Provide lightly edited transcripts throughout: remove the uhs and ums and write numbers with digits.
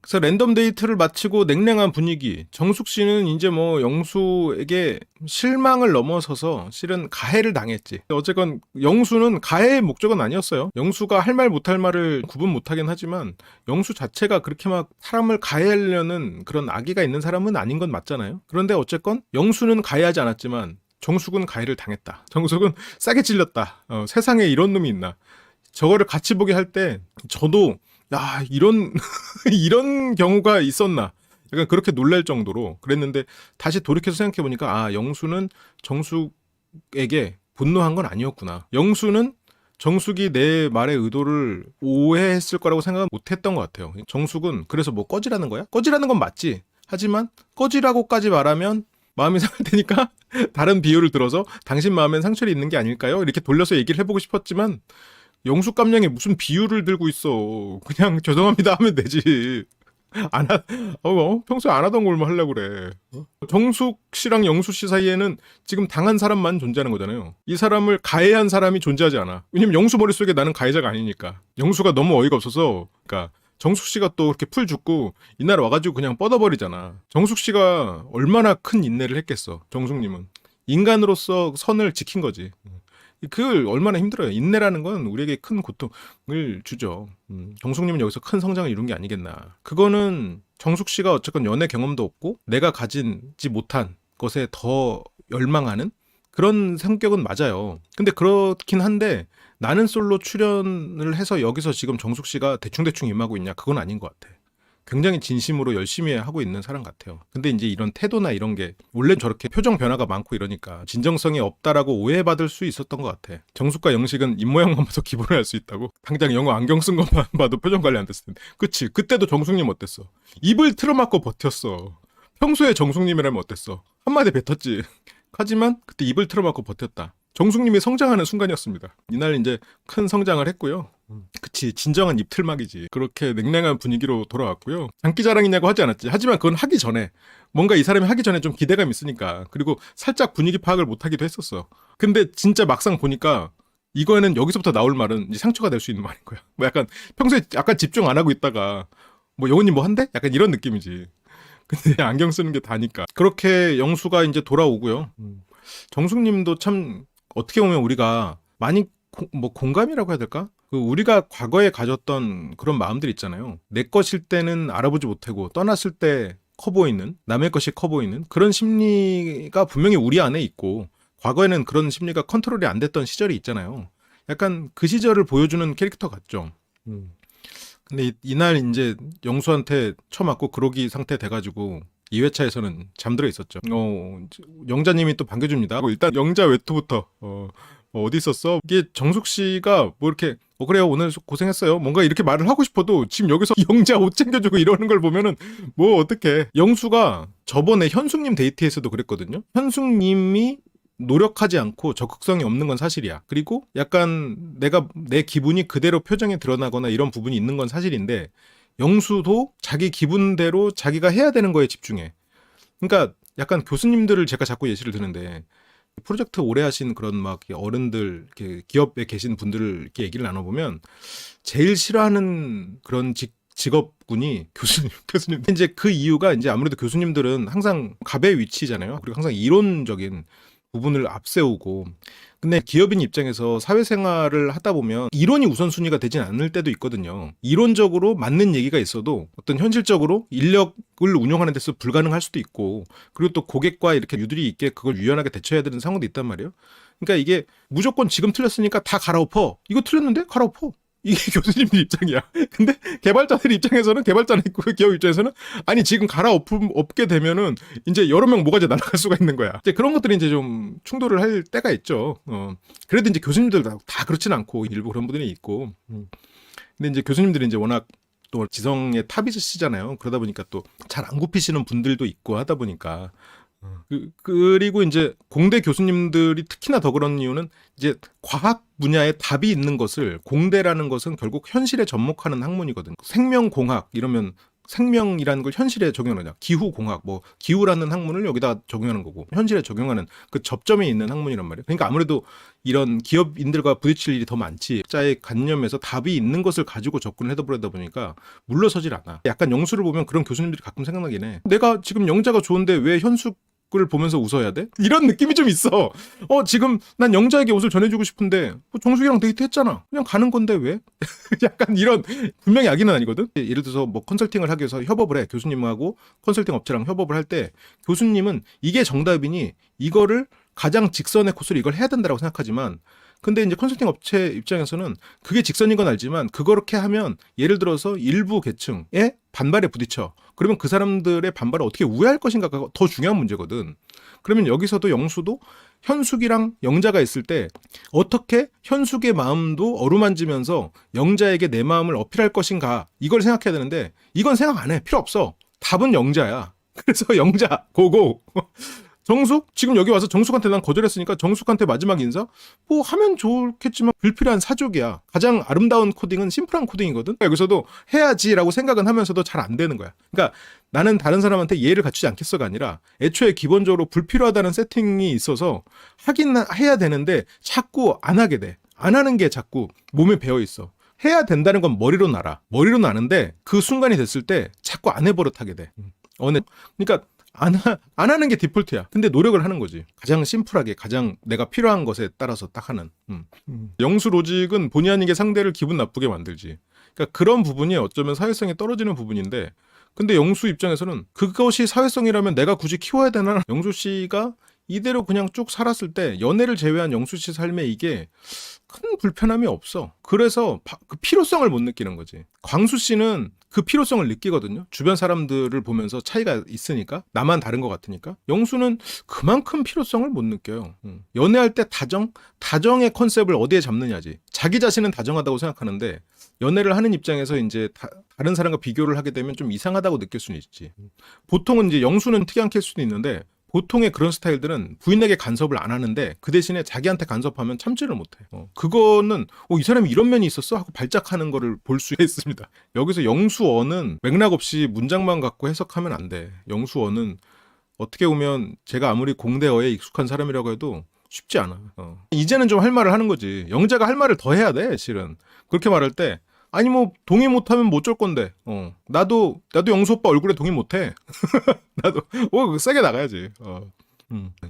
그래서 랜덤 데이트를 마치고 냉랭한 분위기. 정숙 씨는 이제 뭐 영수에게 실망을 넘어서서 실은 가해를 당했지. 어쨌건 영수는 가해의 목적은 아니었어요. 영수가 할 말 못할 말을 구분 못하긴 하지만 영수 자체가 그렇게 막 사람을 가해하려는 그런 악의가 있는 사람은 아닌 건 맞잖아요. 그런데 어쨌건 영수는 가해하지 않았지만 정숙은 가해를 당했다. 정숙은 싸게 찔렸다. 세상에 이런 놈이 있나. 저거를 같이 보게 할 때 저도 야 이런 이런 경우가 있었나 약간 그렇게 놀랄 정도로 그랬는데 다시 돌이켜서 생각해보니까 아 영수는 정숙에게 분노한 건 아니었구나. 영수는 정숙이 내 말의 의도를 오해했을 거라고 생각은 못했던 것 같아요. 정숙은 그래서 뭐 꺼지라는 거야? 꺼지라는 건 맞지. 하지만 꺼지라고까지 말하면 마음이 상할 테니까 다른 비유를 들어서 당신 마음엔 상처를 있는 게 아닐까요? 이렇게 돌려서 얘기를 해보고 싶었지만 영수 깜냥이 무슨 비유를 들고 있어. 그냥 죄송합니다 하면 되지. 안 하, 평소에 안 하던 걸 뭐 하려고 그래. 정숙 씨랑 영수 씨 사이에는 지금 당한 사람만 존재하는 거잖아요. 이 사람을 가해한 사람이 존재하지 않아. 왜냐면 영수 머릿속에 나는 가해자가 아니니까. 영수가 너무 어이가 없어서, 그러니까 정숙 씨가 또 그렇게 풀 죽고 이날 와가지고 그냥 뻗어버리잖아. 정숙 씨가 얼마나 큰 인내를 했겠어. 정숙님은. 인간으로서 선을 지킨 거지. 그걸 얼마나 힘들어요. 인내라는 건 우리에게 큰 고통을 주죠. 정숙님은 여기서 큰 성장을 이룬 게 아니겠나. 그거는 정숙 씨가 어쨌건 연애 경험도 없고 내가 가지지 못한 것에 더 열망하는 그런 성격은 맞아요. 근데 그렇긴 한데 나는 솔로 출연을 해서 여기서 지금 정숙 씨가 대충대충 임하고 있냐? 그건 아닌 것 같아. 굉장히 진심으로 열심히 하고 있는 사람 같아요. 근데 이제 이런 태도나 이런 게 원래 저렇게 표정 변화가 많고 이러니까 진정성이 없다라고 오해받을 수 있었던 것 같아. 정숙과 영식은 입모양만 봐도 기본을 알 수 있다고? 당장 영어 안경 쓴 것만 봐도 표정 관리 안 됐을 텐데. 그치? 그때도 정숙님 어땠어? 입을 틀어막고 버텼어. 평소에 정숙님이라면 어땠어? 한마디 뱉었지. 하지만 그때 입을 틀어막고 버텼다. 정숙님이 성장하는 순간이었습니다. 이날 이제 큰 성장을 했고요. 그치, 진정한 입틀막이지. 그렇게 냉랭한 분위기로 돌아왔고요. 장기자랑이냐고 하지 않았지. 하지만 그건 하기 전에 뭔가 이 사람이 하기 전에 좀 기대감이 있으니까. 그리고 살짝 분위기 파악을 못하기도 했었어. 근데 진짜 막상 보니까 이거에는 여기서부터 나올 말은 이제 상처가 될 수 있는 말인 거야. 뭐 약간 평소에 약간 집중 안 하고 있다가 뭐 영훈님 뭐 한대? 약간 이런 느낌이지. 근데 안경 쓰는 게 다니까. 그렇게 영수가 이제 돌아오고요. 정숙님도 참 어떻게 보면 우리가 많이 뭐 공감이라고 해야 될까? 그 우리가 과거에 가졌던 그런 마음들 있잖아요. 내 것일 때는 알아보지 못하고 떠났을 때 커 보이는, 남의 것이 커 보이는 그런 심리가 분명히 우리 안에 있고 과거에는 그런 심리가 컨트롤이 안 됐던 시절이 있잖아요. 약간 그 시절을 보여주는 캐릭터 같죠. 근데 이날 이제 영수한테 쳐맞고 그러기 상태 돼가지고 2회차에서는 잠들어 있었죠. 영자님이 또 반겨줍니다. 일단 영자 외투부터 어디 있었어? 이게 정숙 씨가 뭐 이렇게 그래요 오늘 고생했어요. 뭔가 이렇게 말을 하고 싶어도 지금 여기서 영자 옷 챙겨주고 이러는 걸 보면은 뭐 어떡해. 영수가 저번에 현숙님 데이트에서도 그랬거든요. 현숙님이 노력하지 않고 적극성이 없는 건 사실이야. 그리고 약간 내가 내 기분이 그대로 표정에 드러나거나 이런 부분이 있는 건 사실인데 영수도 자기 기분대로 자기가 해야 되는 거에 집중해. 그러니까 약간 교수님들을 제가 자꾸 예시를 드는데 프로젝트 오래 하신 그런 막 어른들 이렇게 기업에 계신 분들을 이렇게 얘기를 나눠보면 제일 싫어하는 그런 직업군이 교수님. 이제 그 이유가 이제 아무래도 교수님들은 항상 갑의 위치잖아요. 그리고 항상 이론적인 부분을 앞세우고 근데 기업인 입장에서 사회생활을 하다 보면 이론이 우선순위가 되진 않을 때도 있거든요. 이론적으로 맞는 얘기가 있어도 어떤 현실적으로 인력을 운영하는 데서 불가능할 수도 있고 그리고 또 고객과 이렇게 유두리 있게 그걸 유연하게 대처해야 되는 상황도 있단 말이에요. 그러니까 이게 무조건 지금 틀렸으니까 다 갈아엎어. 이거 틀렸는데 갈아엎어. 이게 교수님들 입장이야. 근데 개발자들 입장에서는 개발자나 있고 기업 입장에서는 아니 지금 갈아엎게 되면은 이제 여러 명 모가지 날아갈 수가 있는 거야. 이제 그런 것들이 이제 좀 충돌을 할 때가 있죠. 그래도 이제 교수님들 다 그렇진 않고 일부 그런 분들이 있고. 근데 이제 교수님들이 이제 워낙 또 지성의 탑이시잖아요. 그러다 보니까 또 잘 안 굽히시는 분들도 있고 하다 보니까 그리고 이제 공대 교수님들이 특히나 더 그런 이유는 이제 과학 분야에 답이 있는 것을 공대라는 것은 결국 현실에 접목하는 학문이거든. 생명공학 이러면 생명이라는 걸 현실에 적용하느냐. 기후공학, 뭐 기후라는 학문을 여기다 적용하는 거고 현실에 적용하는 그 접점에 있는 학문이란 말이에요. 그러니까 아무래도 이런 기업인들과 부딪힐 일이 더 많지. 자의 관념에서 답이 있는 것을 가지고 접근을 해버리다 보니까 물러서질 않아. 약간 영수를 보면 그런 교수님들이 가끔 생각나긴 해. 내가 지금 영자가 좋은데 왜 현숙을 보면서 웃어야 돼? 이런 느낌이 좀 있어. 지금 난 영자에게 옷을 전해주고 싶은데 정숙이랑 데이트했잖아. 그냥 가는 건데 왜? 약간 이런 분명히 악의는 아니거든. 예를 들어서 뭐 컨설팅을 하기 위해서 협업을 해. 교수님하고 컨설팅 업체랑 협업을 할 때 교수님은 이게 정답이니 이거를 가장 직선의 코스로 이걸 해야 된다고 생각하지만 근데 이제 컨설팅 업체 입장에서는 그게 직선인 건 알지만 그렇게 하면 예를 들어서 일부 계층의 반발에 부딪혀. 그러면 그 사람들의 반발을 어떻게 우회할 것인가가 더 중요한 문제거든. 그러면 여기서도 영수도 현숙이랑 영자가 있을 때 어떻게 현숙의 마음도 어루만지면서 영자에게 내 마음을 어필할 것인가 이걸 생각해야 되는데 이건 생각 안 해. 필요 없어. 답은 영자야. 그래서 영자 고고. 정숙? 지금 여기 와서 정숙한테 난 거절했으니까 정숙한테 마지막 인사? 뭐 하면 좋겠지만 불필요한 사족이야. 가장 아름다운 코딩은 심플한 코딩이거든. 여기서도 해야지라고 생각은 하면서도 잘 안 되는 거야. 그러니까 나는 다른 사람한테 이해를 갖추지 않겠어가 아니라 애초에 기본적으로 불필요하다는 세팅이 있어서 하긴 해야 되는데 자꾸 안 하게 돼. 안 하는 게 자꾸 몸에 배어 있어. 해야 된다는 건 머리로 나라. 머리로 나는데 그 순간이 됐을 때 자꾸 안 해버릇하게 돼. 그러니까 안 하는 게 디폴트야. 근데 노력을 하는 거지. 가장 심플하게, 가장 내가 필요한 것에 따라서 딱 하는. 영수 로직은 본의 아니게 상대를 기분 나쁘게 만들지. 그러니까 그런 부분이 어쩌면 사회성이 떨어지는 부분인데, 근데 영수 입장에서는 그것이 사회성이라면 내가 굳이 키워야 되나? 영수 씨가 이대로 그냥 쭉 살았을 때 연애를 제외한 영수 씨 삶에 이게 큰 불편함이 없어. 그래서 그 필요성을 못 느끼는 거지. 광수 씨는 그 필요성을 느끼거든요. 주변 사람들을 보면서 차이가 있으니까. 나만 다른 것 같으니까. 영수는 그만큼 필요성을 못 느껴요. 연애할 때 다정의 컨셉을 어디에 잡느냐지. 자기 자신은 다정하다고 생각하는데 연애를 하는 입장에서 이제 다른 사람과 비교를 하게 되면 좀 이상하다고 느낄 수는 있지. 보통은 이제 영수는 특이한 케이스일 수도 있는데 보통의 그런 스타일들은 부인에게 간섭을 안 하는데 그 대신에 자기한테 간섭하면 참지를 못해. 그거는 이 사람이 이런 면이 있었어? 하고 발작하는 거를 볼 수 있습니다. 여기서 영수어는 맥락 없이 문장만 갖고 해석하면 안 돼. 영수어는 어떻게 보면 제가 아무리 공대어에 익숙한 사람이라고 해도 쉽지 않아. 이제는 좀 할 말을 하는 거지. 영자가 할 말을 더 해야 돼, 실은. 그렇게 말할 때 아니 뭐 동의 못하면 뭐 어쩔 건데. 나도 영수 오빠 얼굴에 동의 못해. 나도 세게 나가야지.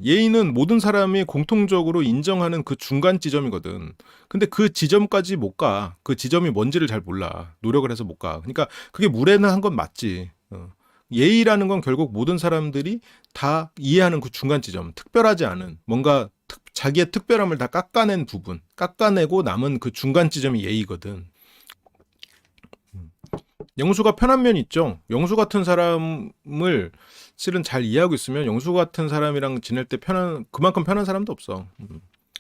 예의는 모든 사람이 공통적으로 인정하는 그 중간 지점이거든. 근데 그 지점까지 못 가. 그 지점이 뭔지를 잘 몰라. 노력을 해서 못 가. 그러니까 그게 무례한 건 맞지. 예의라는 건 결국 모든 사람들이 다 이해하는 그 중간 지점, 특별하지 않은 뭔가 자기의 특별함을 다 깎아낸 부분, 깎아내고 남은 그 중간 지점이 예의거든. 영수가 편한 면이 있죠. 영수 같은 사람을 실은 잘 이해하고 있으면 영수 같은 사람이랑 지낼 때 그만큼 편한 사람도 없어.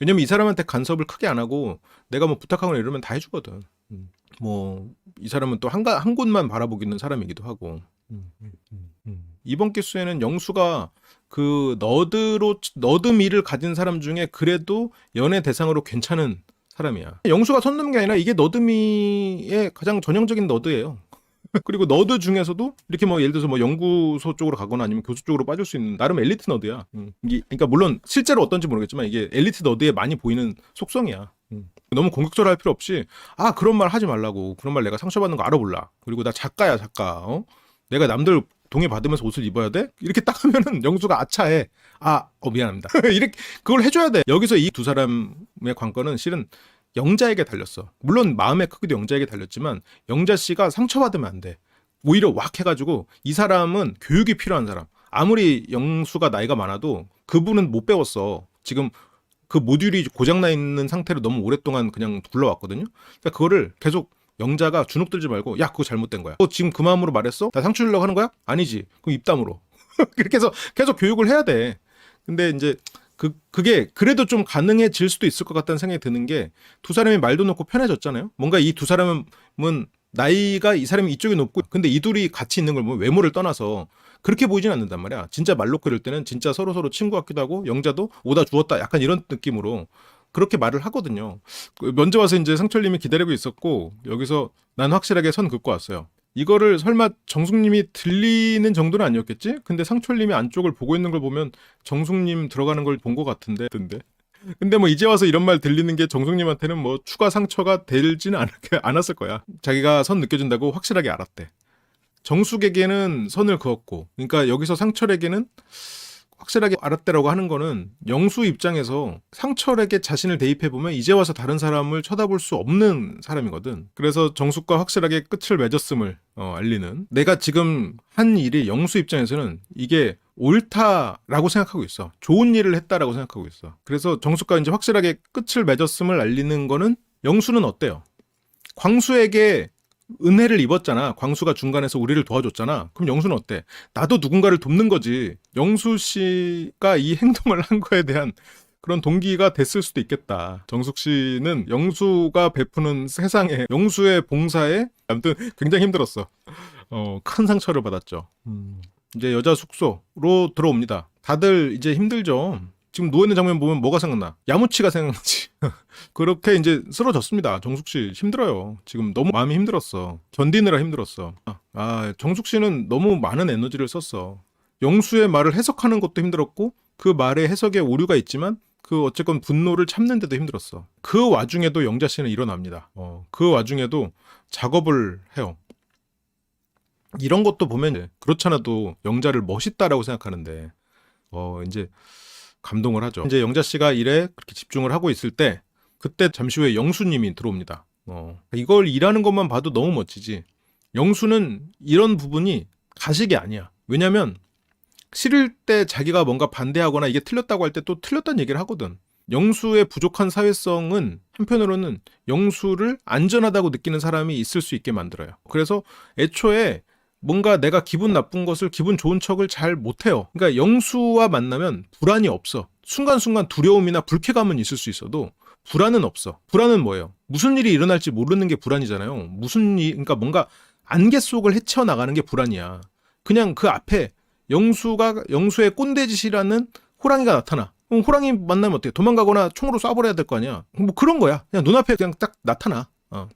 왜냐면 이 사람한테 간섭을 크게 안 하고 내가 뭐 부탁하거나 이러면 다 해주거든. 뭐 이 사람은 또 한 곳만 바라보기는 사람이기도 하고. 이번 기수에는 영수가 그 너드미를 가진 사람 중에 그래도 연애 대상으로 괜찮은 사람이야. 영수가 선 넘는 게 아니라 이게 너드미의 가장 전형적인 너드예요. 그리고 너드 중에서도 이렇게 뭐 예를 들어서 뭐 연구소 쪽으로 가거나 아니면 교수 쪽으로 빠질 수 있는 나름 엘리트 너드야. 그러니까 물론 실제로 어떤지 모르겠지만 이게 엘리트 너드에 많이 보이는 속성이야. 너무 공격적으로 할 필요 없이 그런 말 하지 말라고. 그런 말 내가 상처받는 거 알아볼라. 그리고 나 작가야 작가. 내가 남들 동의 받으면서 옷을 입어야 돼? 이렇게 딱 하면은 영수가 아차해. 미안합니다. 이렇게 그걸 해줘야 돼. 여기서 이 두 사람의 관건은 실은 영자에게 달렸어. 물론 마음의 크기도 영자에게 달렸지만 영자 씨가 상처받으면 안 돼. 오히려 왁 해가지고 이 사람은 교육이 필요한 사람. 아무리 영수가 나이가 많아도 그분은 못 배웠어. 지금 그 모듈이 고장나 있는 상태로 너무 오랫동안 그냥 굴러왔거든요. 그러니까 그거를 계속 영자가 주눅들지 말고 야 그거 잘못된 거야. 너 지금 그 마음으로 말했어? 나 상처 주려고 하는 거야? 아니지. 그럼 입담으로. 그렇게 해서 계속 교육을 해야 돼. 근데 이제 그게 그래도 좀 가능해질 수도 있을 것 같다는 생각이 드는 게 두 사람이 말도 놓고 편해졌잖아요. 뭔가 이 두 사람은 나이가 이 사람이 이쪽이 높고 근데 이 둘이 같이 있는 걸 보면 외모를 떠나서 그렇게 보이진 않는단 말이야. 진짜 말 놓고 이럴 때는 진짜 서로 친구 같기도 하고 영자도 오다 주었다 약간 이런 느낌으로 그렇게 말을 하거든요. 먼저 와서 이제 상철님이 기다리고 있었고 여기서 난 확실하게 선 긋고 왔어요. 이거를 설마 정숙님이 들리는 정도는 아니었겠지? 근데 상철님이 안쪽을 보고 있는 걸 보면 정숙님 들어가는 걸 본 것 같은데. 근데 뭐 이제 와서 이런 말 들리는 게 정숙님한테는 뭐 추가 상처가 되지는 않았을 거야. 자기가 선 느껴진다고 확실하게 알았대. 정숙에게는 선을 그었고, 그러니까 여기서 상철에게는 확실하게 알았대라고 하는 거는 영수 입장에서 상철에게 자신을 대입해보면 이제 와서 다른 사람을 쳐다볼 수 없는 사람이거든. 그래서 정숙과 확실하게 끝을 맺었음을 알리는, 내가 지금 한 일이 영수 입장에서는 이게 옳다라고 생각하고 있어. 좋은 일을 했다라고 생각하고 있어. 그래서 정숙과 이제 확실하게 끝을 맺었음을 알리는 거는, 영수는 어때요? 광수에게 은혜를 입었잖아. 광수가 중간에서 우리를 도와줬잖아. 그럼 영수는 어때? 나도 누군가를 돕는 거지. 영수 씨가 이 행동을 한 거에 대한 그런 동기가 됐을 수도 있겠다. 정숙 씨는 영수가 베푸는 세상에, 영수의 봉사에 아무튼 굉장히 힘들었어. 큰 상처를 받았죠. 이제 여자 숙소로 들어옵니다. 다들 이제 힘들죠. 지금 누워있는 장면 보면 뭐가 생각나? 야무치가 생각나지. 그렇게 이제 쓰러졌습니다. 정숙 씨 힘들어요. 지금 너무 마음이 힘들었어. 견디느라 힘들었어. 정숙 씨는 너무 많은 에너지를 썼어. 영수의 말을 해석하는 것도 힘들었고, 그 말의 해석에 오류가 있지만 그 어쨌건 분노를 참는데도 힘들었어. 그 와중에도 영자 씨는 일어납니다. 그 와중에도 작업을 해요. 이런 것도 보면 그렇잖아도 영자를 멋있다라고 생각하는데 이제 감동을 하죠. 이제 영자 씨가 일에 그렇게 집중을 하고 있을 때, 그때 잠시 후에 영수님이 들어옵니다. 이걸 일하는 것만 봐도 너무 멋지지. 영수는 이런 부분이 가식이 아니야. 왜냐면 싫을 때 자기가 뭔가 반대하거나 이게 틀렸다고 할 때 또 틀렸다는 얘기를 하거든. 영수의 부족한 사회성은 한편으로는 영수를 안전하다고 느끼는 사람이 있을 수 있게 만들어요. 그래서 애초에 뭔가 내가 기분 나쁜 것을 기분 좋은 척을 잘 못해요. 그러니까 영수와 만나면 불안이 없어. 순간순간 두려움이나 불쾌감은 있을 수 있어도 불안은 없어. 불안은 뭐예요? 무슨 일이 일어날지 모르는 게 불안이잖아요. 그러니까 뭔가 안개 속을 헤쳐나가는 게 불안이야. 그냥 그 앞에 영수의 꼰대짓이라는 호랑이가 나타나. 그럼 호랑이 만나면 어떻게? 도망가거나 총으로 쏴버려야 될 거 아니야. 뭐 그런 거야. 그냥 눈앞에 그냥 딱 나타나.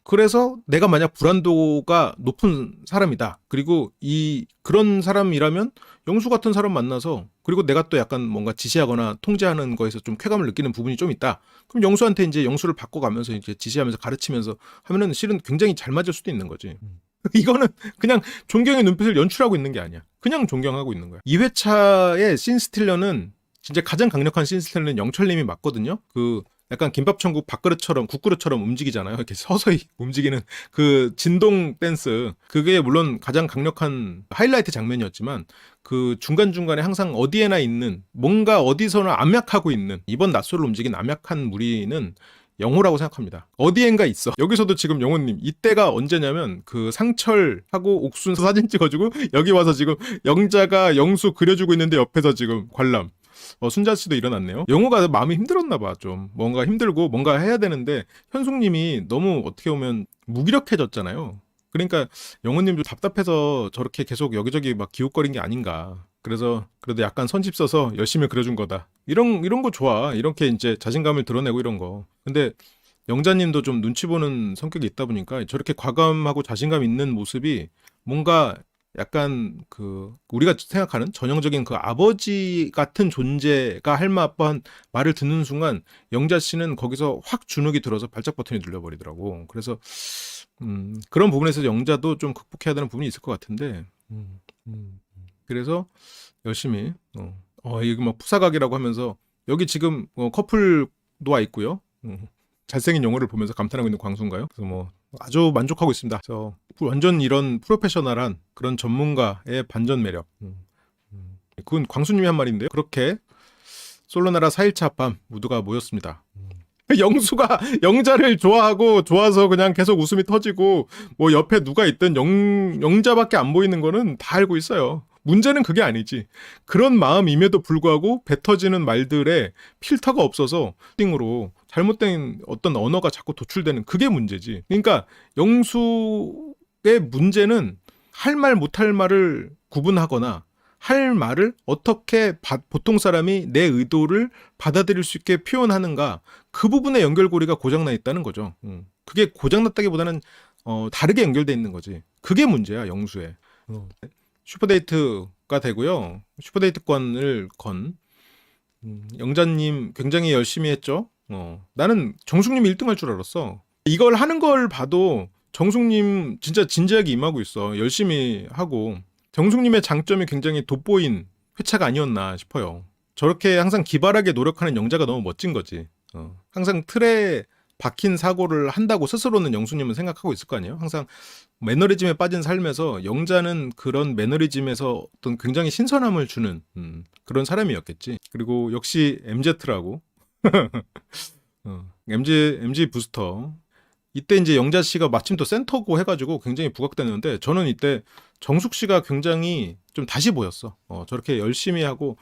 그래서 내가 만약 불안도가 높은 사람이다. 그리고 그런 사람이라면 영수 같은 사람 만나서, 그리고 내가 또 약간 뭔가 지시하거나 통제하는 거에서 좀 쾌감을 느끼는 부분이 좀 있다. 그럼 영수한테 이제 영수를 바꿔가면서 이제 지시하면서 가르치면서 하면은 실은 굉장히 잘 맞을 수도 있는 거지. 이거는 그냥 존경의 눈빛을 연출하고 있는 게 아니야. 그냥 존경하고 있는 거야. 2회차의 씬스틸러는 진짜 가장 강력한 씬스틸러는 영철님이 맞거든요. 약간 김밥천국 밥그릇처럼 국그릇처럼 움직이잖아요. 이렇게 서서히 움직이는 그 진동 댄스. 그게 물론 가장 강력한 하이라이트 장면이었지만 그 중간중간에 항상 어디에나 있는, 뭔가 어디서나 암약하고 있는, 이번 낯설을 움직인 암약한 무리는 영호라고 생각합니다. 어디엔가 있어. 여기서도 지금 영호님, 이때가 언제냐면 그 상철하고 옥순 사진 찍어주고 여기 와서 지금 영자가 영수 그려주고 있는데 옆에서 지금 관람. 순자 씨도 일어났네요. 영호가 마음이 힘들었나 봐. 좀 뭔가 힘들고 뭔가 해야 되는데 현숙님이 너무 어떻게 보면 무기력해졌잖아요. 그러니까 영호님도 답답해서 저렇게 계속 여기저기 막 기웃거린 게 아닌가. 그래서 그래도 약간 선집 써서 열심히 그려준 거다. 이런 거 좋아. 이렇게 이제 자신감을 드러내고 이런 거. 근데 영자님도 좀 눈치 보는 성격이 있다 보니까 저렇게 과감하고 자신감 있는 모습이 뭔가 약간 우리가 생각하는 전형적인 그 아버지 같은 존재가 할 법한 말을 듣는 순간 영자 씨는 거기서 확 주눅이 들어서 발작 버튼이 눌려버리더라고. 그래서 그런 부분에서 영자도 좀 극복해야 되는 부분이 있을 것 같은데 그래서 열심히 여기 막 푸사각이라고 하면서 여기 지금 커플도 와 있고요. 잘생긴 영호를 보면서 감탄하고 있는 광수인가요? 그래서 뭐 아주 만족하고 있습니다. 그래서 완전 이런 프로페셔널한 그런 전문가의 반전 매력. 그건 광수님이 한 말인데요. 그렇게 솔로나라 4일차 밤 모두가 모였습니다. 영수가 영자를 좋아서 그냥 계속 웃음이 터지고 뭐 옆에 누가 있든 영자밖에 안 보이는 거는 다 알고 있어요. 문제는 그게 아니지. 그런 마음임에도 불구하고 뱉어지는 말들에 필터가 없어서 띵으로 잘못된 어떤 언어가 자꾸 도출되는 그게 문제지. 그러니까 영수의 문제는 할 말 못할 말을 구분하거나 할 말을 어떻게 보통 사람이 내 의도를 받아들일 수 있게 표현하는가, 그 부분의 연결고리가 고장나 있다는 거죠. 그게 고장났다기보다는 다르게 연결돼 있는 거지. 그게 문제야, 영수에. 슈퍼데이트가 되고요. 슈퍼데이트권을 건 영자님 굉장히 열심히 했죠. 나는 정숙님 1등 할 줄 알았어. 이걸 하는 걸 봐도 정숙님 진짜 진지하게 임하고 있어. 열심히 하고. 정숙님의 장점이 굉장히 돋보인 회차가 아니었나 싶어요. 저렇게 항상 기발하게 노력하는 영자가 너무 멋진 거지. 항상 틀에 박힌 사고를 한다고 스스로는 영수님은 생각하고 있을 거 아니에요. 항상 매너리즘에 빠진 삶에서 영자는 그런 매너리즘에서 어떤 굉장히 신선함을 주는 그런 사람이었겠지. 그리고 역시 MZ라고 MG 부스터. 이때 이제 영자 씨가 마침 또 센터고 해가지고 굉장히 부각됐는데 저는 이때 정숙 씨가 굉장히 좀 다시 보였어. 저렇게 열심히 하고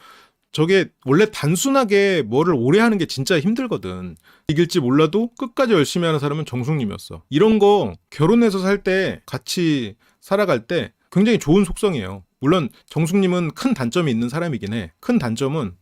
저게 원래 단순하게 뭐를 오래 하는 게 진짜 힘들거든. 이길지 몰라도 끝까지 열심히 하는 사람은 정숙님이었어. 이런 거 결혼해서 살 때 같이 살아갈 때 굉장히 좋은 속성이에요. 물론 정숙님은 큰 단점이 있는 사람이긴 해. 큰 단점은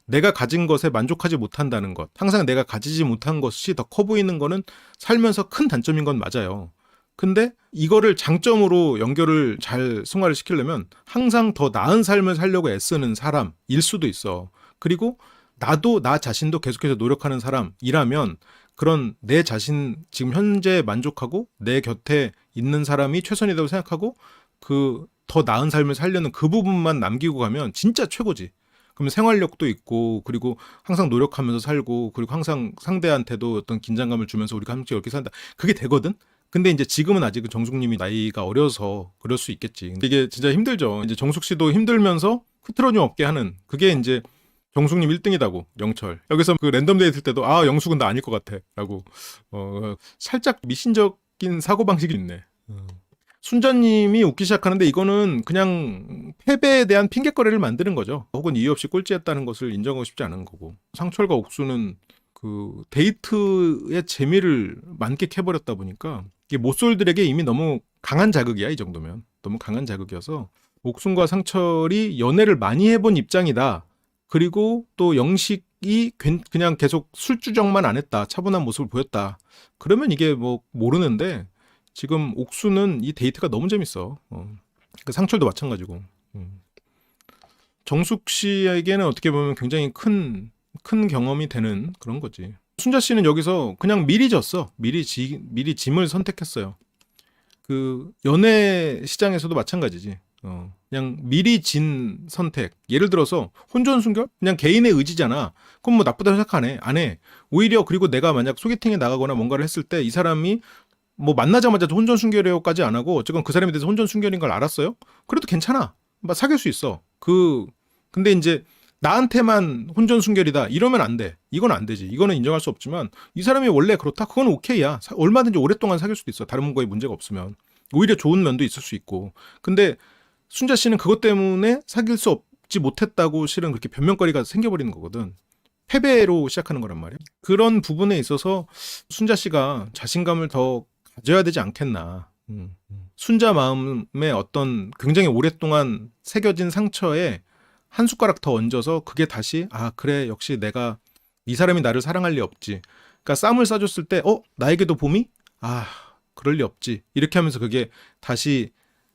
내가 가진 것에 만족하지 못한다는 것. 항상 내가 가지지 못한 것이 더 커 보이는 거는 살면서 큰 단점인 건 맞아요. 근데 이거를 장점으로 연결을 잘 승화를 시키려면 항상 더 나은 삶을 살려고 애쓰는 사람일 수도 있어. 그리고 나도 나 자신도 계속해서 노력하는 사람이라면 그런 내 자신 지금 현재 만족하고 내 곁에 있는 사람이 최선이라고 생각하고 그 더 나은 삶을 살려는 그 부분만 남기고 가면 진짜 최고지. 그러면 생활력도 있고 그리고 항상 노력하면서 살고 그리고 항상 상대한테도 어떤 긴장감을 주면서 우리가 함께 이렇게 산다. 그게 되거든? 근데 이제 지금은 아직 정숙님이 나이가 어려서 그럴 수 있겠지. 근데 이게 진짜 힘들죠. 이제 정숙 씨도 힘들면서 흐트러짐 없게 하는 그게 이제 정숙님 1등이다고 영철. 여기서 그 랜덤 데이트 때도 아 영숙은 나 아닐 것 같아 라고 살짝 미신적인 사고방식이 있네. 순자님이 웃기 시작하는데 이거는 그냥 패배에 대한 핑계거리를 만드는 거죠. 혹은 이유 없이 꼴찌했다는 것을 인정하고 싶지 않은 거고. 상철과 옥수는 그 데이트의 재미를 만끽해버렸다 보니까 이게 모쏠들에게 이미 너무 강한 자극이야. 이 정도면 너무 강한 자극이어서 옥순과 상철이 연애를 많이 해본 입장이다. 그리고 또 영식이 그냥 계속 술주정만 안 했다. 차분한 모습을 보였다. 그러면 이게 뭐 모르는데 지금 옥수는 이 데이트가 너무 재밌어. 그 상철도 마찬가지고. 정숙 씨에게는 어떻게 보면 굉장히 큰 경험이 되는 그런 거지. 순자 씨는 여기서 그냥 미리 졌어. 미리 짐을 선택했어요. 그 연애 시장에서도 마찬가지지. 그냥 미리 진 선택. 예를 들어서 혼전 순결? 그냥 개인의 의지잖아. 그럼 뭐 나쁘다고 생각 안 해. 오히려 그리고 내가 만약 소개팅에 나가거나 뭔가를 했을 때 이 사람이 뭐 만나자마자 혼전 순결이요까지 안 하고 어쨌건 그 사람에 대해서 혼전 순결인 걸 알았어요? 그래도 괜찮아. 막 사귈 수 있어. 근데 이제 나한테만 혼전 순결이다 이러면 안 돼. 이건 안 되지. 이거는 인정할 수 없지만 이 사람이 원래 그렇다. 그건 오케이야. 얼마든지 오랫동안 사귈 수도 있어. 다른 거에 문제가 없으면. 오히려 좋은 면도 있을 수 있고. 근데 순자 씨는 그것 때문에 사귈 수 없지 못했다고 실은 그렇게 변명거리가 생겨버리는 거거든. 패배로 시작하는 거란 말이야. 그런 부분에 있어서 순자 씨가 자신감을 더 가져야 되지 않겠나. 순자 마음에 어떤 굉장히 오랫동안 새겨진 상처에 한 숟가락 더 얹어서 그게 다시 그래 역시 내가 이 사람이 나를 사랑할 리 없지. 그러니까 쌈을 싸줬을 때 나에게도 봄이? 그럴 리 없지. 이렇게 하면서 그게 다시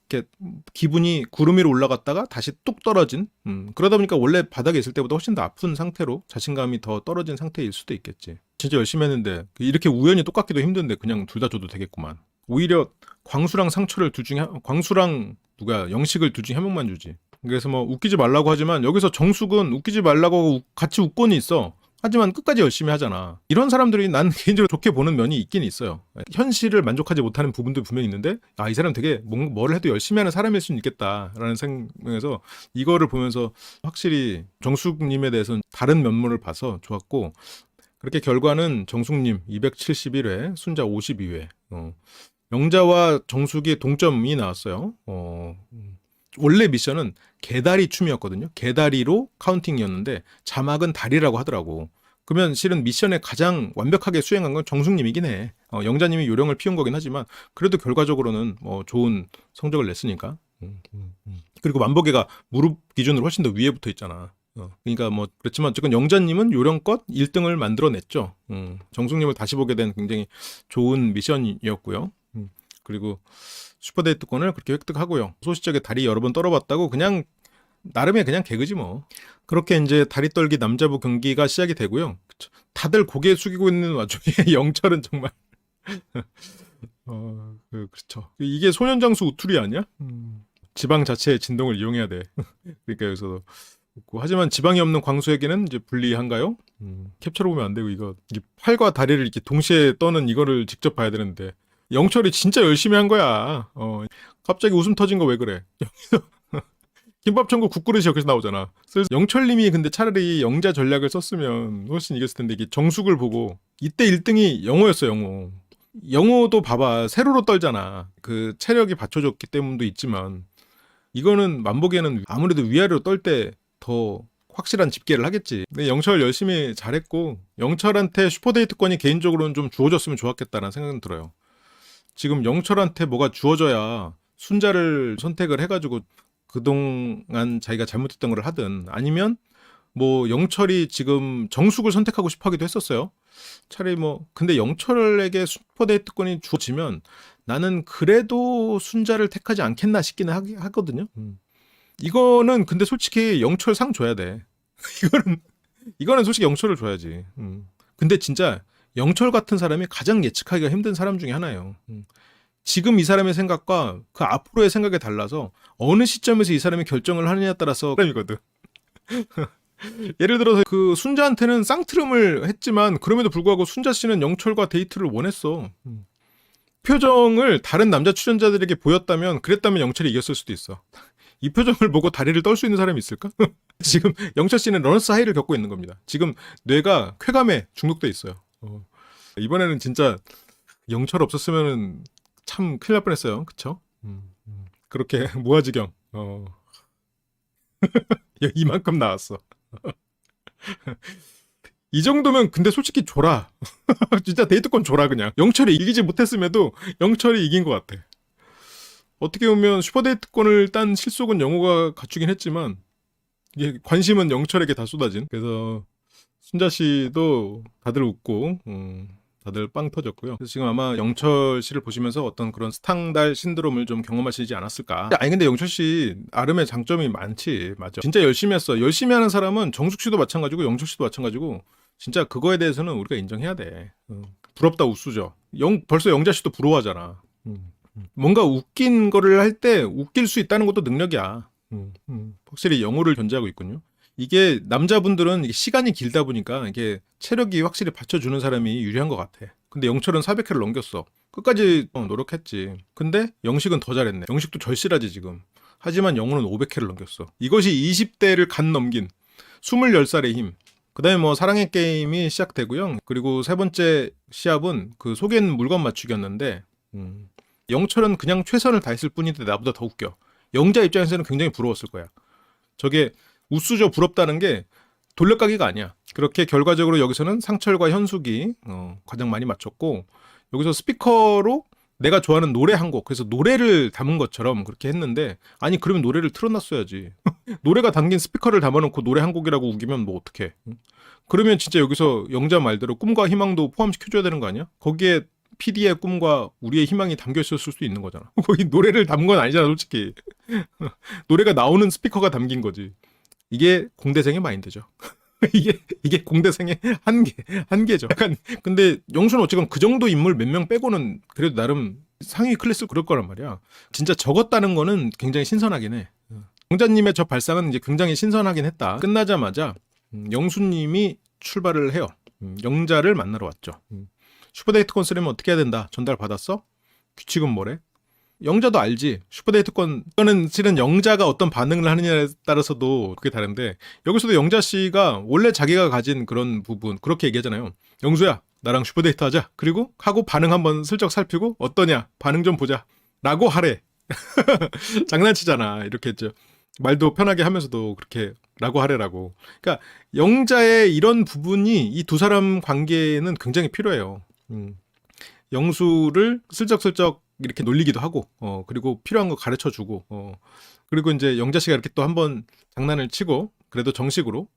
이렇게 기분이 구름 위로 올라갔다가 다시 뚝 떨어진 그러다 보니까 원래 바닥에 있을 때보다 훨씬 더 아픈 상태로 자신감이 더 떨어진 상태일 수도 있겠지. 진짜 열심히 했는데 이렇게 우연히 똑같기도 힘든데 그냥 둘 다 줘도 되겠구만. 오히려 광수랑 상처를 광수랑 영식을 둘 중에 한 명만 주지. 그래서 뭐 웃기지 말라고 하지만 여기서 정숙은 웃기지 말라고 하고 같이 웃고는 있어. 하지만 끝까지 열심히 하잖아. 이런 사람들이 난 개인적으로 좋게 보는 면이 있긴 있어요. 현실을 만족하지 못하는 부분도 분명히 있는데 이 사람 되게 뭘 해도 열심히 하는 사람일 수는 있겠다라는 생각에서 이거를 보면서 확실히 정숙님에 대해서는 다른 면모를 봐서 좋았고 그렇게 결과는 정숙님 271회, 순자 52회. 영자와 정숙이 동점이 나왔어요. 원래 미션은 개다리 춤이었거든요. 개다리로 카운팅이었는데 자막은 다리라고 하더라고. 그러면 실은 미션에 가장 완벽하게 수행한 건 정숙님이긴 해. 영자님이 요령을 피운 거긴 하지만 그래도 결과적으로는 좋은 성적을 냈으니까. 그리고 만복이가 무릎 기준으로 훨씬 더 위에 붙어 있잖아. 그러니까 뭐 그렇지만 어쨌든 영자님은 요령껏 1등을 만들어냈죠. 정숙님을 다시 보게 된 굉장히 좋은 미션이었고요. 그리고 슈퍼데이트권을 그렇게 획득하고요. 소시적에 다리 여러 번 떨어봤다고 그냥 나름의 그냥 개그지 뭐. 그렇게 이제 다리 떨기 남자부 경기가 시작이 되고요. 그쵸. 다들 고개 숙이고 있는 와중에 영철은 정말 그렇죠. 이게 소년장수 우투리 아니야? 지방 자체의 진동을 이용해야 돼. 그러니까 여기서 하지만 지방이 없는 광수에게는 이제 불리한가요? 캡처로 보면 안 되고 이게 팔과 다리를 이렇게 동시에 떠는 이거를 직접 봐야 되는데 영철이 진짜 열심히 한 거야. 갑자기 웃음 터진 거 왜 그래? 김밥천국 국그릇이 여기서 나오잖아. 영철님이 근데 차라리 영자 전략을 썼으면 훨씬 이겼을 텐데 이게 정숙을 보고 이때 1등이 영호였어. 영호도 봐봐 세로로 떨잖아. 그 체력이 받쳐줬기 때문도 있지만 이거는 만보기에는 아무래도 위아래로 떨 때 더 확실한 집계를 하겠지. 근데 영철 열심히 잘했고 영철한테 슈퍼데이트권이 개인적으로는 좀 주어졌으면 좋았겠다는 생각은 들어요. 지금 영철한테 뭐가 주어져야 순자를 선택을 해가지고 그동안 자기가 잘못했던 걸 하든 아니면 뭐 영철이 지금 정숙을 선택하고 싶어 하기도 했었어요. 차라리 근데 영철에게 슈퍼데이트권이 주어지면 나는 그래도 순자를 택하지 않겠나 싶기는 하거든요. 이거는 근데 솔직히 영철 상 줘야 돼. 이거는 솔직히 영철을 줘야지. 근데 진짜 영철 같은 사람이 가장 예측하기가 힘든 사람 중에 하나예요. 지금 이 사람의 생각과 그 앞으로의 생각이 달라서 어느 시점에서 이 사람이 결정을 하느냐에 따라서 사람이거든. 예를 들어서 그 순자한테는 쌍트름을 했지만 그럼에도 불구하고 순자 씨는 영철과 데이트를 원했어. 표정을 다른 남자 출연자들에게 보였다면 그랬다면 영철이 이겼을 수도 있어. 이 표정을 보고 다리를 떨 수 있는 사람이 있을까? 지금 영철 씨는 러너스 하이를 겪고 있는 겁니다. 지금 뇌가 쾌감에 중독돼 있어요. 이번에는 진짜 영철 없었으면 참 큰일 날 뻔했어요. 그쵸? 그렇게 무아지경 이만큼 나왔어. 이 정도면 근데 솔직히 줘라. 진짜 데이트권 줘라 그냥. 영철이 이기지 못했음에도 영철이 이긴 것 같아. 어떻게 보면 슈퍼데이트권을 딴 실속은 영호가 갖추긴 했지만 이게 관심은 영철에게 다 쏟아진. 그래서 순자 씨도 다들 웃고 다들 빵 터졌고요. 그래서 지금 아마 영철 씨를 보시면서 어떤 그런 스탕달 신드롬을 좀 경험하시지 않았을까. 아니 근데 영철 씨 나름의 장점이 많지. 맞아. 진짜 열심히 했어. 열심히 하는 사람은 정숙 씨도 마찬가지고 영철 씨도 마찬가지고 진짜 그거에 대해서는 우리가 인정해야 돼. 부럽다 우수죠. 벌써 영자 씨도 부러워하잖아. 뭔가 웃긴 거를 할 때 웃길 수 있다는 것도 능력이야. 확실히 영호를 견지하고 있군요. 이게 남자분들은 이게 시간이 길다 보니까 이게 체력이 확실히 받쳐주는 사람이 유리한 것 같아. 근데 영철은 400회를 넘겼어. 끝까지 노력했지. 근데 영식은 더 잘했네. 영식도 절실하지 지금. 하지만 영호는 500회를 넘겼어. 이것이 20대를 간 넘긴 20살의 힘. 그 다음에 사랑의 게임이 시작되고요. 그리고 세 번째 시합은 그 속에 있는 물건 맞추기였는데 영철은 그냥 최선을 다했을 뿐인데 나보다 더 웃겨. 영자 입장에서는 굉장히 부러웠을 거야. 저게 우수저 부럽다는 게 돌려가기가 아니야. 그렇게 결과적으로 여기서는 상철과 현숙이 가장 많이 맞췄고 여기서 스피커로 내가 좋아하는 노래 한 곡, 그래서 노래를 담은 것처럼 그렇게 했는데 아니 그러면 노래를 틀어놨어야지. 노래가 담긴 스피커를 담아놓고 노래 한 곡이라고 우기면 뭐 어떡해. 그러면 진짜 여기서 영자 말대로 꿈과 희망도 포함시켜줘야 되는 거 아니야? 거기에 PD의 꿈과 우리의 희망이 담겨있을 수도 있는 거잖아. 거기 노래를 담은 건 아니잖아 솔직히. 노래가 나오는 스피커가 담긴 거지. 이게 공대생의 마인드죠. 이게 공대생의 한계죠. 약간 근데 영수는 어쨌건 그 정도 인물 몇 명 빼고는 그래도 나름 상위 클래스로 그럴 거란 말이야. 진짜 적었다는 거는 굉장히 신선하긴 해. 영자님의 저 발상은 이제 굉장히 신선하긴 했다. 끝나자마자 영수님이 출발을 해요. 영자를 만나러 왔죠. 슈퍼데이트권 쓰려면 어떻게 해야 된다. 전달 받았어? 규칙은 뭐래? 영자도 알지. 슈퍼데이트권 이거는 실은 영자가 어떤 반응을 하느냐에 따라서도 그게 다른데 여기서도 영자 씨가 원래 자기가 가진 그런 부분 그렇게 얘기하잖아요. 영수야 나랑 슈퍼데이트 하자. 그리고 하고 반응 한번 슬쩍 살피고 어떠냐 반응 좀 보자 라고 하래. 장난치잖아. 이렇게 했죠. 말도 편하게 하면서도 그렇게 라고 하래라고. 그러니까 영자의 이런 부분이 이 두 사람 관계는 굉장히 필요해요. 영수를 슬쩍슬쩍 이렇게 놀리기도 하고, 그리고 필요한 거 가르쳐 주고, 그리고 이제 영자 씨가 이렇게 또 한번 장난을 치고, 그래도 정식으로,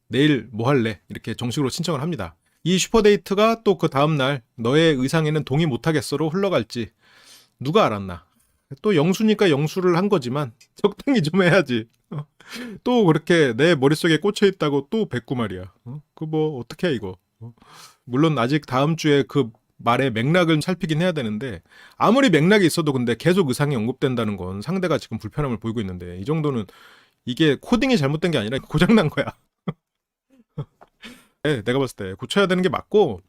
내일 뭐 할래? 이렇게 정식으로 신청을 합니다. 이 슈퍼데이트가 또 그 다음날 너의 의상에는 동의 못하겠어로 흘러갈지, 누가 알았나. 또 영수니까 영수를 한 거지만 적당히 좀 해야지. 또 그렇게 내 머릿속에 꽂혀 있다고 또 뱉고 말이야. 그 뭐 어떻게 해 이거. 물론 아직 다음 주에 그 말의 맥락을 살피긴 해야 되는데 아무리 맥락이 있어도 근데 계속 의상이 언급된다는 건 상대가 지금 불편함을 보이고 있는데 이 정도는 이게 코딩이 잘못된 게 아니라 고장난 거야. 네, 내가 봤을 때 고쳐야 되는 게 맞고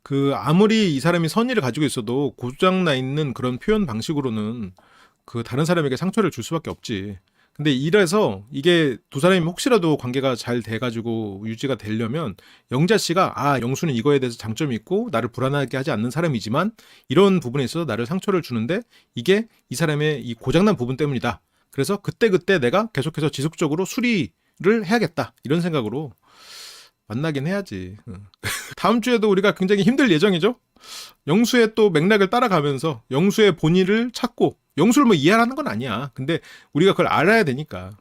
그 아무리 이 사람이 선의를 가지고 있어도 고장나 있는 그런 표현 방식으로는 그 다른 사람에게 상처를 줄 수밖에 없지. 근데 이래서 이게 두 사람이 혹시라도 관계가 잘 돼가지고 유지가 되려면 영자 씨가 아 영수는 이거에 대해서 장점이 있고 나를 불안하게 하지 않는 사람이지만 이런 부분에 있어서 나를 상처를 주는데 이게 이 사람의 이 고장난 부분 때문이다. 그래서 그때 내가 계속해서 지속적으로 수리를 해야겠다 이런 생각으로 만나긴 해야지. 다음 주에도 우리가 굉장히 힘들 예정이죠. 영수의 또 맥락을 따라가면서 영수의 본의를 찾고 영수를 뭐 이해하는 건 아니야. 근데 우리가 그걸 알아야 되니까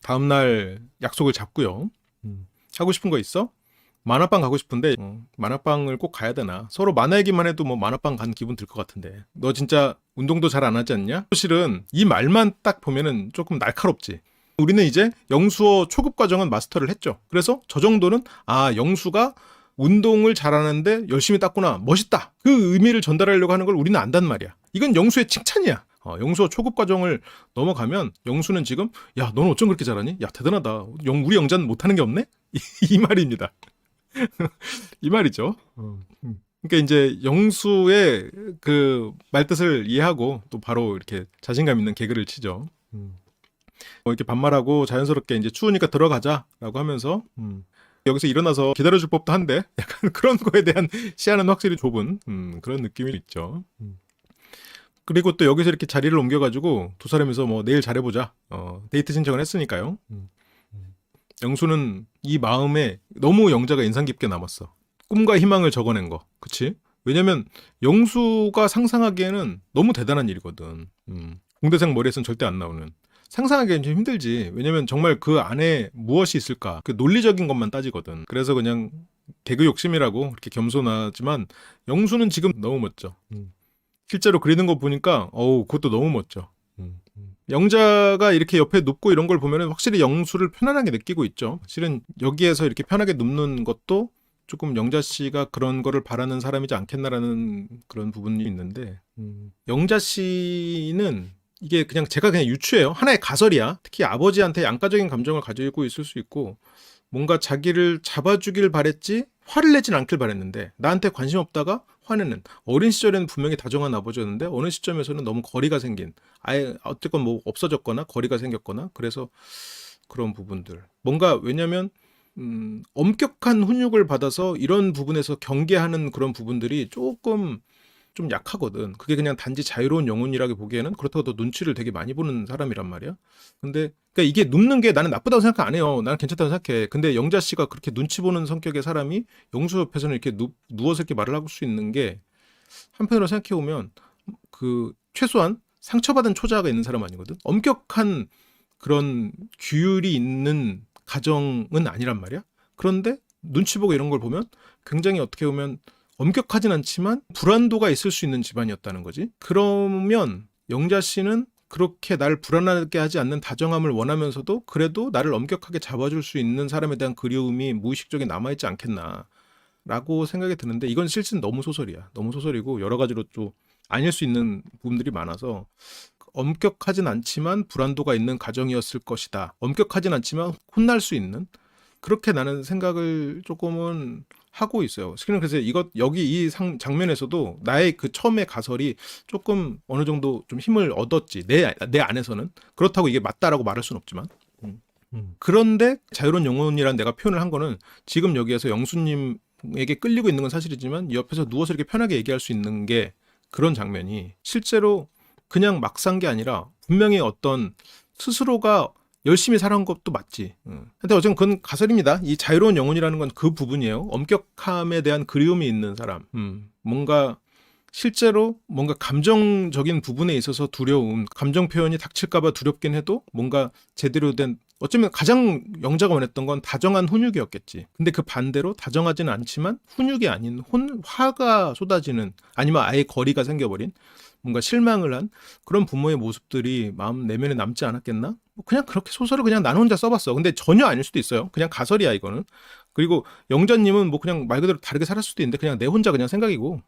다음날 약속을 잡고요. 하고 싶은 거 있어? 만화방 가고 싶은데 만화방을 꼭 가야 되나? 서로 만화 얘기만 해도 뭐 만화방 간 기분 들 것 같은데 너 진짜 운동도 잘 안 하지 않냐? 사실은 이 말만 딱 보면은 조금 날카롭지. 우리는 이제 영수어 초급 과정은 마스터를 했죠. 그래서 저 정도는 아 영수가 운동을 잘하는데 열심히 땄구나 멋있다 그 의미를 전달하려고 하는 걸 우리는 안단 말이야. 이건 영수의 칭찬이야. 영수어 초급 과정을 넘어가면 영수는 지금 야 너는 어쩜 그렇게 잘하니? 야 대단하다. 우리 영자는 못하는 게 없네? 이 말입니다. 이 말이죠. 그러니까 이제 영수의 그 말뜻을 이해하고 또 바로 이렇게 자신감 있는 개그를 치죠. 이렇게 반말하고 자연스럽게 이제 추우니까 들어가자라고 하면서 여기서 일어나서 기다려줄 법도 한데 약간 그런 거에 대한 시야는 확실히 좁은 그런 느낌이 있죠. 그리고 또 여기서 이렇게 자리를 옮겨가지고 두 사람이서 뭐 내일 잘해보자 데이트 신청을 했으니까요. 영수는 이 마음에 너무 영자가 인상 깊게 남았어. 꿈과 희망을 적어낸 거 그치? 왜냐면 영수가 상상하기에는 너무 대단한 일이거든. 공대생 머리에선 절대 안 나오는. 상상하기엔 좀 힘들지. 왜냐면 정말 그 안에 무엇이 있을까 그 논리적인 것만 따지거든. 그래서 그냥 개그 욕심이라고 그렇게 겸손하지만 영수는 지금 너무 멋져. 실제로 그리는 거 보니까 그것도 너무 멋져. 영자가 이렇게 옆에 눕고 이런 걸 보면 확실히 영수를 편안하게 느끼고 있죠. 실은 여기에서 이렇게 편하게 눕는 것도 조금 영자 씨가 그런 거를 바라는 사람이지 않겠나라는 그런 부분이 있는데 영자 씨는 이게 제가 그냥 유추해요. 하나의 가설이야. 특히 아버지한테 양가적인 감정을 가지고 있을 수 있고 뭔가 자기를 잡아주길 바랬지 화를 내진 않길 바랬는데 나한테 관심 없다가 화내는 어린 시절에는 분명히 다정한 아버지였는데 어느 시점에서는 너무 거리가 생긴 아예 어쨌건 뭐 없어졌거나 거리가 생겼거나 그래서 그런 부분들 뭔가 왜냐면 엄격한 훈육을 받아서 이런 부분에서 경계하는 그런 부분들이 조금 좀 약하거든. 그게 그냥 단지 자유로운 영혼이라고 보기에는 그렇다고 더 눈치를 되게 많이 보는 사람이란 말이야. 근데 그러니까 이게 눕는 게 나는 나쁘다고 생각 안 해요. 나는 괜찮다고 생각해. 근데 영자 씨가 그렇게 눈치 보는 성격의 사람이 영수 옆에서는 이렇게 누워서 이렇게 말을 할 수 있는 게 한편으로 생각해 보면 그 최소한 상처받은 초자가 있는 사람 아니거든. 엄격한 그런 규율이 있는 가정은 아니란 말이야. 그런데 눈치 보고 이런 걸 보면 굉장히 어떻게 보면 엄격하진 않지만 불안도가 있을 수 있는 집안이었다는 거지. 그러면 영자 씨는 그렇게 날 불안하게 하지 않는 다정함을 원하면서도 그래도 나를 엄격하게 잡아줄 수 있는 사람에 대한 그리움이 무의식적에 남아있지 않겠나라고 생각이 드는데 이건 실은 너무 소설이야. 너무 소설이고 여러 가지로 또 아닐 수 있는 부분들이 많아서 엄격하진 않지만 불안도가 있는 가정이었을 것이다. 엄격하진 않지만 혼날 수 있는 그렇게 나는 생각을 조금은 하고 있어요. 그래서 여기 이 장면에서도 나의 그 처음의 가설이 조금 어느 정도 좀 힘을 얻었지. 내 안에서는. 그렇다고 이게 맞다라고 말할 수는 없지만. 그런데 자유로운 영혼이란 내가 표현을 한 거는 지금 여기에서 영수님에게 끌리고 있는 건 사실이지만 옆에서 누워서 이렇게 편하게 얘기할 수 있는 게 그런 장면이 실제로 그냥 막 산 게 아니라 분명히 어떤 스스로가 열심히 살아온 것도 맞지. 근데 어쨌든 그건 가설입니다. 이 자유로운 영혼이라는 건 그 부분이에요. 엄격함에 대한 그리움이 있는 사람. 뭔가 실제로 뭔가 감정적인 부분에 있어서 두려움, 감정 표현이 닥칠까봐 두렵긴 해도 뭔가 제대로 된 어쩌면 가장 영자가 원했던 건 다정한 훈육이었겠지. 근데 그 반대로 다정하지는 않지만 훈육이 아닌 화가 쏟아지는, 아니면 아예 거리가 생겨버린, 뭔가 실망을 한 그런 부모의 모습들이 마음 내면에 남지 않았겠나? 뭐 그냥 그렇게 소설을 그냥 난 혼자 써봤어. 근데 전혀 아닐 수도 있어요. 그냥 가설이야 이거는. 그리고 영자님은 뭐 그냥 말 그대로 다르게 살았을 수도 있는데 그냥 내 혼자 그냥 생각이고.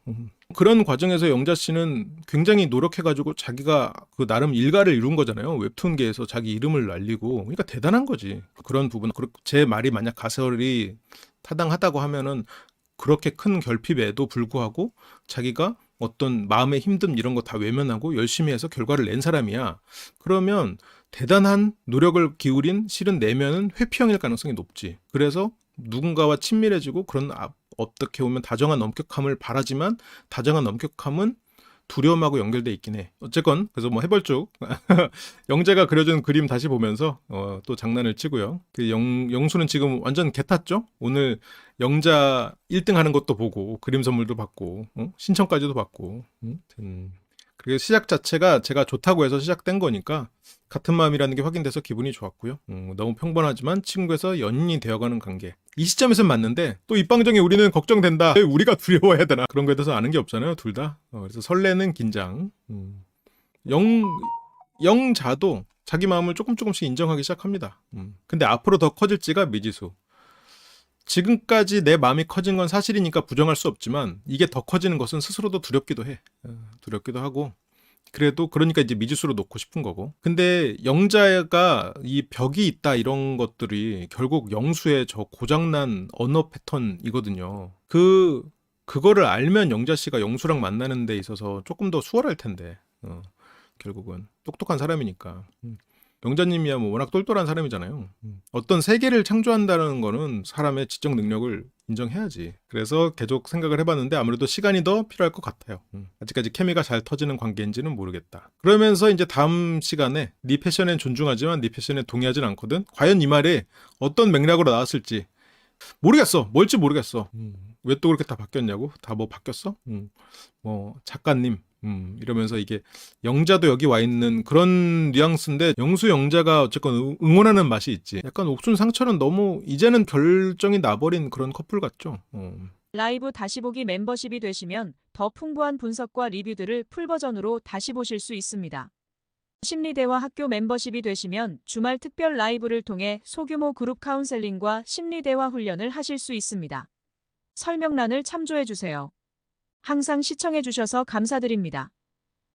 그런 과정에서 영자 씨는 굉장히 노력해가지고 자기가 그 나름 일가를 이룬 거잖아요. 웹툰계에서 자기 이름을 날리고. 그러니까 대단한 거지. 그런 부분. 제 말이 만약 가설이 타당하다고 하면은 그렇게 큰 결핍에도 불구하고 자기가 어떤 마음의 힘듦 이런 거 다 외면하고 열심히 해서 결과를 낸 사람이야. 그러면 대단한 노력을 기울인 실은 내면은 회피형일 가능성이 높지. 그래서 누군가와 친밀해지고 그런 어떻게 보면 다정한 엄격함을 바라지만 다정한 엄격함은 두려움하고 연결돼 있긴 해. 어쨌건 그래서 뭐 해벌쭉 영재가 그려준 그림 다시 보면서 또 장난을 치고요. 그 영수는 지금 완전 개 탔죠? 오늘 영자 1등 하는 것도 보고 그림 선물도 받고 신청까지도 받고. 그리고 시작 자체가 제가 좋다고 해서 시작된 거니까 같은 마음이라는 게 확인돼서 기분이 좋았고요. 너무 평범하지만 친구에서 연인이 되어가는 관계. 이 시점에선 맞는데 또 입방정에 우리는 걱정된다. 왜 우리가 두려워해야 되나? 그런 거에 대해서 아는 게 없잖아요. 둘 다. 그래서 설레는 긴장. 영자도 자기 마음을 조금씩 인정하기 시작합니다. 근데 앞으로 더 커질지가 미지수. 지금까지 내 마음이 커진 건 사실이니까 부정할 수 없지만 이게 더 커지는 것은 스스로도 두렵기도 해. 두렵기도 하고. 그래도 그러니까 이제 미지수로 놓고 싶은 거고. 근데 영자가 이 벽이 있다 이런 것들이 결국 영수의 저 고장난 언어 패턴이거든요. 그거를 알면 영자 씨가 영수랑 만나는 데 있어서 조금 더 수월할 텐데. 결국은 똑똑한 사람이니까. 영자님이야 뭐 워낙 똘똘한 사람이잖아요. 어떤 세계를 창조한다는 거는 사람의 지적 능력을 인정해야지. 그래서 계속 생각을 해봤는데 아무래도 시간이 더 필요할 것 같아요. 아직까지 케미가 잘 터지는 관계인지는 모르겠다. 그러면서 이제 다음 시간에 네 패션엔 존중하지만 네 패션에 동의하진 않거든. 과연 이 말이 어떤 맥락으로 나왔을지 모르겠어. 뭘지 모르겠어. 왜 또 그렇게 다 바뀌었냐고? 다 뭐 바뀌었어? 뭐 작가님 이러면서 이게 영자도 여기 와 있는 그런 뉘앙스인데 영수 영자가 어쨌건 응원하는 맛이 있지. 약간 옥순상처럼 너무 이제는 결정이 나버린 그런 커플 같죠. 라이브 다시 보기 멤버십이 되시면 더 풍부한 분석과 리뷰들을 풀버전으로 다시 보실 수 있습니다. 심리대화 학교 멤버십이 되시면 주말 특별 라이브를 통해 소규모 그룹 카운셀링과 심리대화 훈련을 하실 수 있습니다. 설명란을 참조해주세요. 항상 시청해주셔서 감사드립니다.